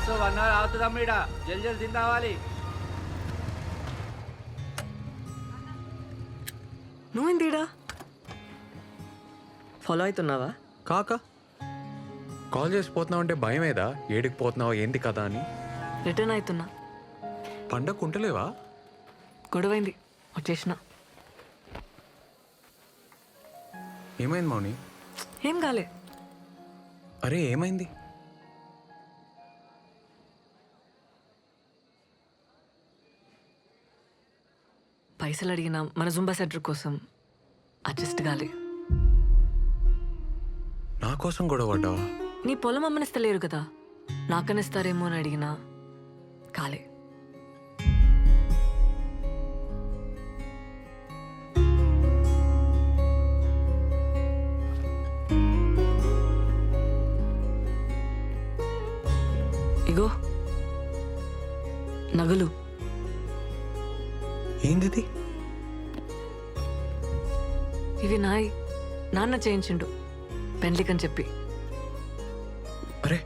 Bus 1 hour అవుతుందమ్మ. ఇడ Jal Jal తిందావాలి. నువ్వేందిడా follow అవుతున్నావా? కాక call చేసి పోతున్నావు అంటే భయమేదా? ఏడికి పోతున్నావు ఏంటి కదా అని. రిటర్న్ అవుతున్నా. పండగ ఉంటలేవా? గొడవైంది వచ్చేసిన. ఏమైంది మౌని? ఏం కాలే. అరే ఏమైంది? పైసలు అడిగిన మన జుంబా సెంటర్ కోసం అడ్జస్ట్ కాలే. నా కోసం గొడవ పడ్డావా? నీ పొలం అమ్మనిస్తలేరు కదా, నాకనిస్తారేమో అని అడిగినా కాలే. ఇగో నగలు. ఏంది? ఇవి నాయి, నాన్న చేయించిండు పెండ్లికని చెప్పి. అరే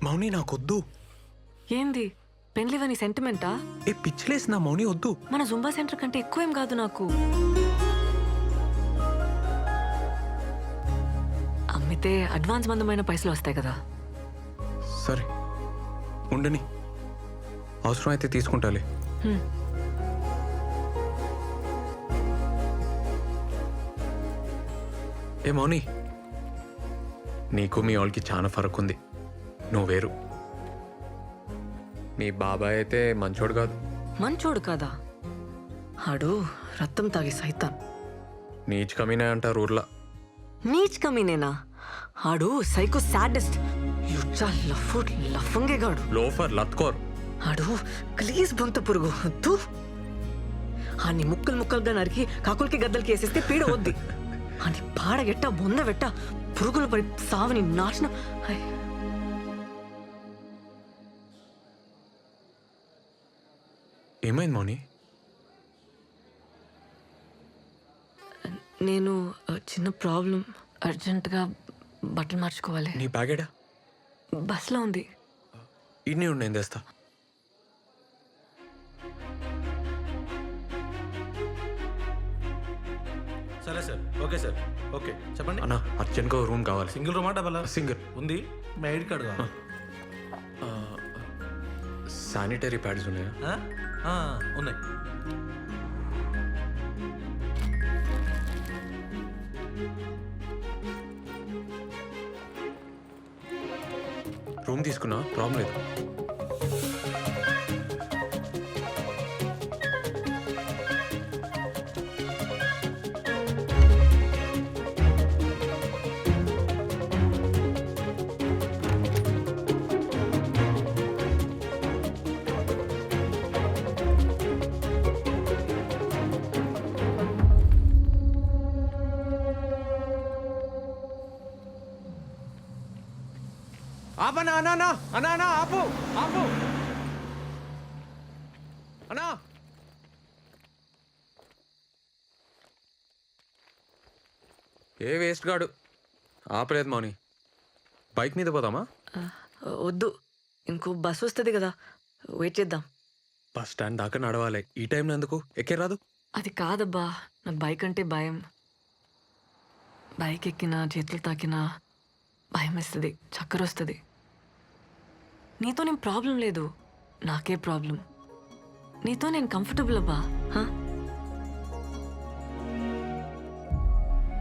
మౌని నాకొద్దు. ఏంది పెండ్లివని సెంటిమెంటా? ఏ పిచ్చిలేసి నా మౌని వద్దు. మన జుంబా సెంటర్ కంటే ఎక్కువ ఏం కాదు నాకు. అమ్మితే అడ్వాన్స్ మందమైన పైసలు వస్తాయి కదా. సరే ఉండని, అవసరం అయితే తీసుకుంటాలే. హ్మ్. ఏ మౌని, నీకు మీ వాళ్ళకి చాలా ఫరక్ ఉంది. నువ్వు వేరు. మీ బాబాయ్ అయితే మంచోడు కాదు. మంచోడు కాదా? ఆడు రక్తం తాగి సైతాన్. నీచ్ కమీనే అంటారు ఊర్లో. నీచ్ కమీనేనా? ఆడు సైకో సాడెస్ట్, యుచ్చా లఫంగేగాడు. లోఫర్ లత్కోర్. ఆడు ప్లీజ్ బొంత పురుగు వద్దు. ఆని ముక్కలు ముక్కలుగా నరికి కాకులకి గద్దలకి వేసేస్తే పీడ వద్ది. అని పాడగెట్ట బొందవెట్ట పురుగులు పడి సావని నాశనం. ఏమైంది మౌని? నేను చిన్న ప్రాబ్లం, అర్జెంటుగా బట్టలు మార్చుకోవాలి. నీ బ్యాగేడా? బస్లో ఉంది. ఇడ్నీ ఉండి నేను తెస్తా. సరే సార్. Okay sir. ఓకే చెప్పండి. అన్నా అర్జెంట్గా రూమ్ కావాలి. Single రూమా double? సింగిల్ ఉంది. మీ ఐడి కార్డు కావాలి. శానిటరీ ప్యాడ్స్ ఉన్నాయా? ఉన్నాయి. రూమ్ తీసుకున్నా, ప్రాబ్లం లేదు. ఆపనా అన్నా అన్నా అన్నా అన్నా ఆపు ఆపు అన్నా. ఏ వేస్ట్ గాడు ఆపలేదు మౌని. బైక్ మీద పోదామా? వద్దు, ఇంకో బస్ వస్తుంది కదా, వెయిట్ చేద్దాం. బస్ స్టాండ్ దాకా నడవాలి. ఈ టైంలో ఎందుకు? ఎక్కే రాదు? అది కాదబ్బా, నాకు బైక్ అంటే భయం. బైక్ ఎక్కినా చేతులు తాకినా భయం వేస్తుంది, చక్కర వస్తుంది. నీతో నేను ప్రాబ్లం లేదు, నాకే ప్రాబ్లం. నీతో నేను కంఫర్టబుల్ అబ్బా.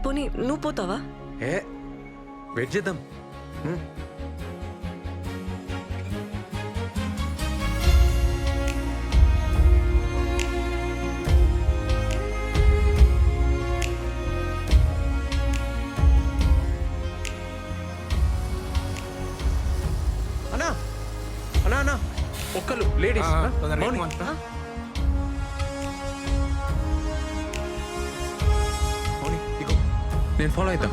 పోనీ నువ్వు పోతావా? ఏ వెయిట్ చేద్దాం. అన్నా అన్నా అన్నా ఒక్కలు లేడీస్. మౌని మౌని ఇగో నేను ఫాలో అవుతా.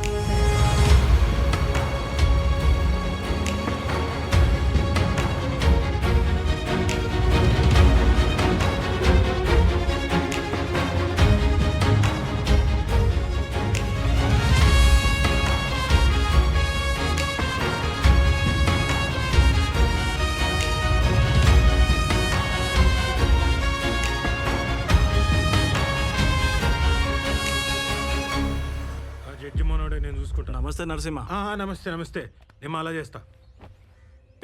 నమస్తే నరసింహ. నమస్తే నమస్తే. నేను అలా చేస్తా.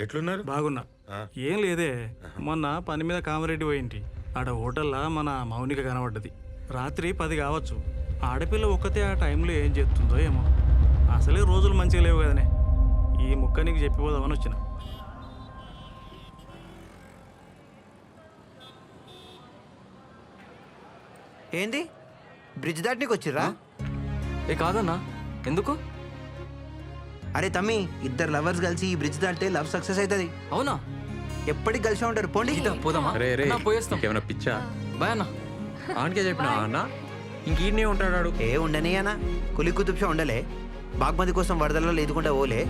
ఎట్లున్నారు? బాగున్నా. ఏం లేదే, మొన్న పని మీద కామారెడ్డి పోయింటి. ఆడ హోటల్లో మన మౌనిక కనబడ్డది. రాత్రి 10 కావచ్చు. ఆడపిల్ల ఒక్కతే ఆ టైంలో ఏం చేస్తుందో ఏమో. అసలే రోజులు మంచిగా లేవు కదనే. ఈ ముక్క నీకు చెప్పిపోదామని వచ్చిన. ఏంది బ్రిడ్జ్ దాటనీకి వచ్చిర్రా? ఏ కాదన్నా, ఎందుకు? అరే తమ్మి, ఇద్దరు లవర్స్ కలిసి ఈ బ్రిడ్జ్ దాటితే లవ్ సక్సెస్ అవుతుంది. అవునా? ఎప్పటికి కలిసి ఉంటారు. పోండి. పోదామా? రే రే అన్నా, పోయేస్తాం. ఏమైనా పిచ్చా? బాయ్ అన్న. ఆనకే చెప్పినా అన్న ఇంకీడనే ఉంటాడు. ఏ ఉండని అన్న, కులి కుతుబ్షా ఉండలే. బాగ్మతి కోసం వరదల్లో లేదుకుంటా ఓలే.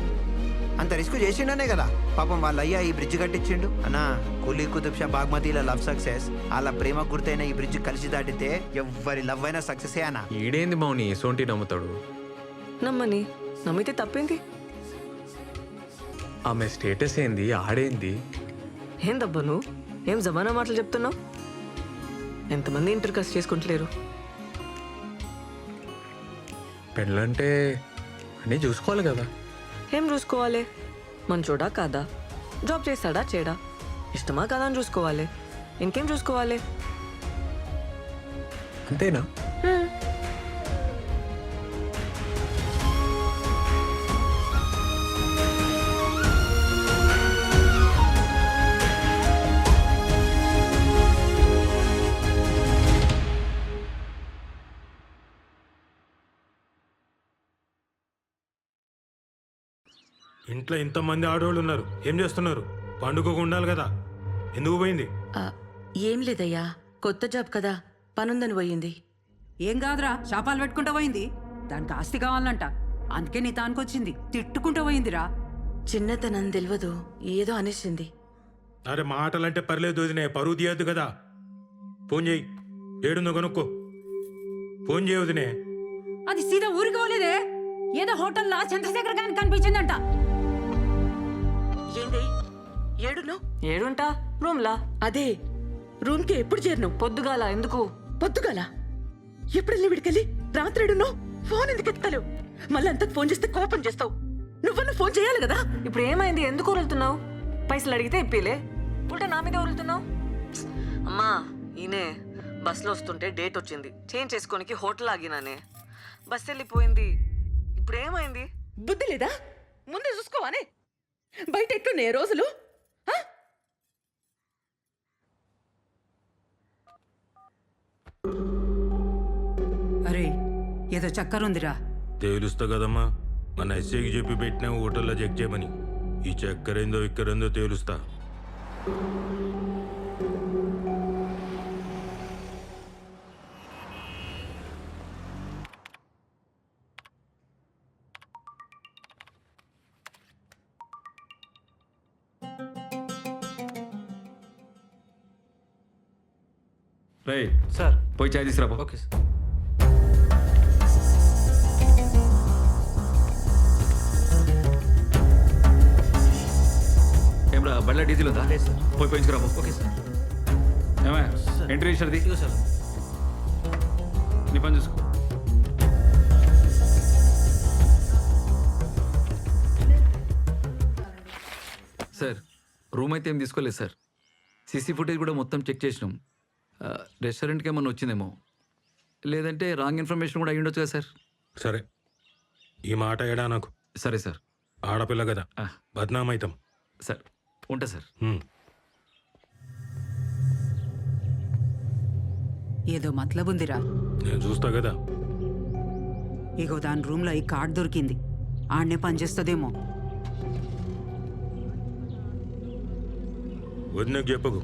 అంత రిస్క్ చేసిండనే కదా పాపం వాళ్ళ అయ్యా ఈ బ్రిడ్జ్ కట్టించిండు. అన్నా, కులి కుతుబ్షా బాగ్మతిల లవ్ సక్సెస్, వాళ్ళ ప్రేమ గుర్తైన ఈ బ్రిడ్జ్ కలిసి దాటితే ఎవ్వరి లవ్ అయినా సక్సెసే అన్న. ఈడేంది మౌని సోంటి నమ్ముతాడు? నమ్మని, నమ్మితే తప్పేంది? ఆమె స్టేటస్ ఏంది, ఆడేంది? ఏం దబ్బా నువ్వు? ఏం జమానా మాటలు చెప్తున్నావు? ఎంతమంది ఇంటర్ కాస్ట్ చేసుకుంటలేరు? పెళ్ళంటే అన్నీ చూసుకోవాలి కదా. ఏం చూసుకోవాలి? మంచోడా కాదా? జాబ్ చేస్తాడా చేయడా? ఇష్టమా కాదా అని చూసుకోవాలి. ఇంకేం చూసుకోవాలి? అంతేనా? ఇంట్లో ఇంతమంది ఆడవాళ్ళు ఉన్నారు, ఏం చేస్తున్నారు? పండుగకు ఉండాలి కదా, ఎందుకు పోయింది? ఏం లేదయ్యా, కొత్త జాబ్ కదా, పనుందని పోయింది. ఏం కాదురా, శాపాలు పెట్టుకుంటూ పోయింది. దానికి ఆస్తి కావాలంట, అందుకే నీ తానుకొచ్చింది. తిట్టుకుంటూ పోయిందిరా. చిన్నతనం తెలియదు, ఏదో అనేసింది. అరే మాటలంటే పర్లేదు వదినే, పరువు తీయద్దు కదా. ఫోన్ చేయి, ఏడుందో కనుక్కో. ఫోన్ చేయి వదినే. అది సీదా ఊరికి పోలేదే, ఏదో హోటల్లో చంద్రశేఖర్ గారికి కనిపించిందంట. ఏంది ఏడును? ఏడుంటా రూమ్లా. అదే రూమ్కి ఎప్పుడు చేరినావు? పొద్దుగాల. ఎందుకు? పొద్దుగాల ఎప్పుడెళ్ళి విడికెళ్ళి రాత్రిడును ఫోన్ ఎందుకు ఎత్తావు? మళ్ళీ అంతకు ఫోన్ చేస్తే కోపం చేస్తావు. నువ్వన్నా ఫోన్ చేయాలి కదా. ఇప్పుడు ఏమైంది? ఎందుకు వదులుతున్నావు? పైసలు అడిగితే ఇప్పిలే, ఉల్టా నా మీద వదులుతున్నావు. అమ్మా, ఈయనే బస్సులో వస్తుంటే డేట్ వచ్చింది, చేంజ్ చేసుకోనికి హోటల్ ఆగినానే. బస్ వెళ్ళిపోయింది. ఇప్పుడు ఏమైంది? బుద్ధి లేదా? ముందే చూసుకోవానే. బయట ఎట్లున్నాయి రోజులు? అరే ఏదో చక్కరుందిరా. తేలుస్తా కదమ్మా, మన ఎస్ఐకి చెప్పి పెట్టినా హోటల్లో చెక్ చేయమని. ఈ చక్కరేందో ఇక్కరేందో తేలుస్తా. రే సార్. పోయి చాయ్ తీసుకురా. Okay sir. ఏమరా బండ్ల డీజిల్ ఉందా? లేదు సార్. పోయి పోయించుకురా. Okay sir. ఏమా సార్. ఎంట్రీ ఇచ్చారు? ఇదిగో సార్. నీ పని చూసుకో. సార్, రూమ్ అయితే ఏం తీసుకోలేదు సార్. సీసీ ఫుటేజ్ కూడా మొత్తం చెక్ చేసినాం. రెస్టారెంట్కి ఏమన్నా వచ్చిందేమో, లేదంటే రాంగ్ ఇన్ఫర్మేషన్ కూడా అయ్యి ఉండొచ్చు కదా సార్. సరే, ఈ మాట ఏడా నాకు. సరే సార్. ఆడపిల్ల కదా, బద్నామైతాం. సార్ ఉంటా సార్. ఏదో మతలబుందిరా. నేను చూస్తా కదా. ఇగో దాని రూమ్లో ఈ కార్డ్ దొరికింది, ఆడనే పనిచేస్తుందేమో. వదినకు చెప్పకు.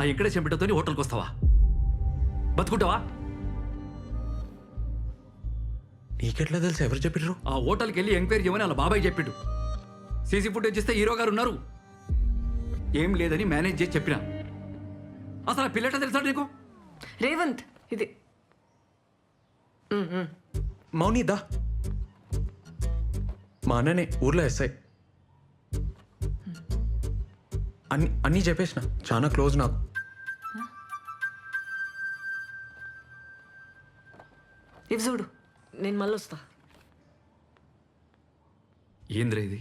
ఆ ఇక్కడే చెంపటతో హోటల్కి వస్తావా? బతుకుంటావా? నీకెట్లా తెలుసు? ఎవరు చెప్పిర్రు? ఆ హోటల్కి వెళ్ళి ఎంక్వైరీ చేయమని వాళ్ళ బాబాయ్ చెప్పిండు. సీసీ ఫుటేజ్ ఇస్తే హీరో గారు ఉన్నారు. ఏం లేదని మేనేజ్ చేసి చెప్పిన. అసలు ఆ పిల్లట తెలుసా నీకు? రేవంత్, ఇది మౌని దా. మా అన్ననే ఊర్లో ఎస్ఐ. అన్నీ చెప్పేసిన, చాలా క్లోజ్ నాకు. ఇవి చూడు, నేను మళ్ళీ వస్తా. ఏంద్రా ఇది?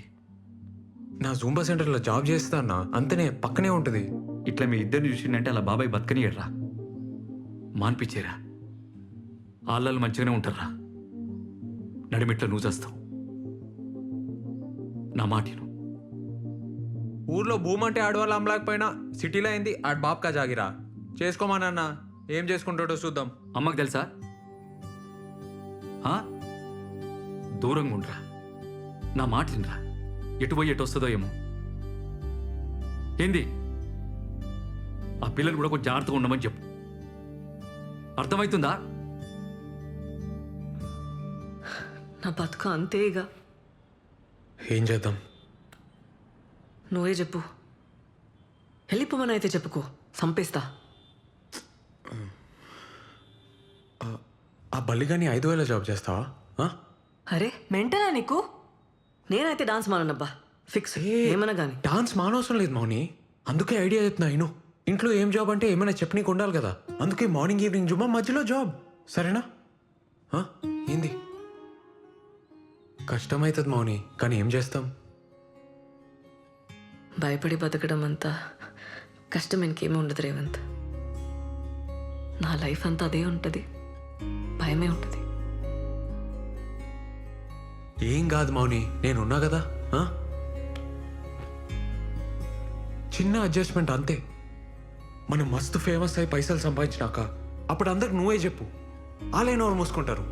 నా జూంబా సెంటర్లో జాబ్ చేస్తా అన్న, అంతనే పక్కనే ఉంటుంది. ఇట్లా మీ ఇద్దరిని చూసిందంటే అలా బాబాయ్ బతకనియడ్రా, మాన్పించేరా. ఆళ్ళు మంచిగానే ఉంటారా, నడిమిట్లో నువ్వు చేస్తావు. నా మాటను ఊర్లో భూమి అంటే ఆడవాళ్ళు అమ్మలేకపోయినా సిటీలో అయింది ఆడ బాబ్కా జాగిరా. చేసుకోమానన్న, ఏం చేసుకుంటాడో చూద్దాం. అమ్మకు తెలుసా? ఆ? దూరంగా ఉండరా, నా మాట వినరా. ఎటు పోయి ఎటు వస్తుందో ఏమో. ఏంది? ఆ పిల్లలు కూడా కొంచెం జాగ్రత్తగా ఉండమని చెప్పు. అర్థమవుతుందా? నా బతుక అంతే ఇక. ఏం చేద్దాం? నువ్వే చెప్పు. వెళ్ళిపోమని అయితే చెప్పుకో, సంపేస్తా. ఆ బల్లిగాని 5,000 జాబ్ చేస్తావా? ఆ? అరే మెంటలా నీకు? నేనైతే డాన్స్ మానబ్బా, ఫిక్స్. ఏమన్నా కానీ డాన్స్ మానవసరం లేదు మౌని, అందుకే ఐడియా చెప్తున్నా. ఇను ఇంట్లో ఏం జాబ్ అంటే ఏమైనా చెప్పనీకి ఉండాలి కదా, అందుకే మార్నింగ్ ఈవినింగ్ జుమ్మా, మధ్యలో జాబ్. సరేనా? ఆ? ఏంది? కష్టమవుతుంది మౌని, కానీ ఏం చేస్తాం? భయపడి బతకడం అంతా కష్టం ఇంకేమీ ఉండదు రేవంత్. నా లైఫ్ అంతా అదే ఉంటుంది, భయమే ఉంటుంది. ఏం కాదు మౌని, నేనున్నా కదా. ఆ? చిన్న అడ్జస్ట్మెంట్ అంతే. మనం మస్తు ఫేమస్ అయి పైసలు సంపాదించినాక అప్పుడు అందరికి నువ్వే చెప్పు, వాళ్ళే నోరు మూసుకుంటారు.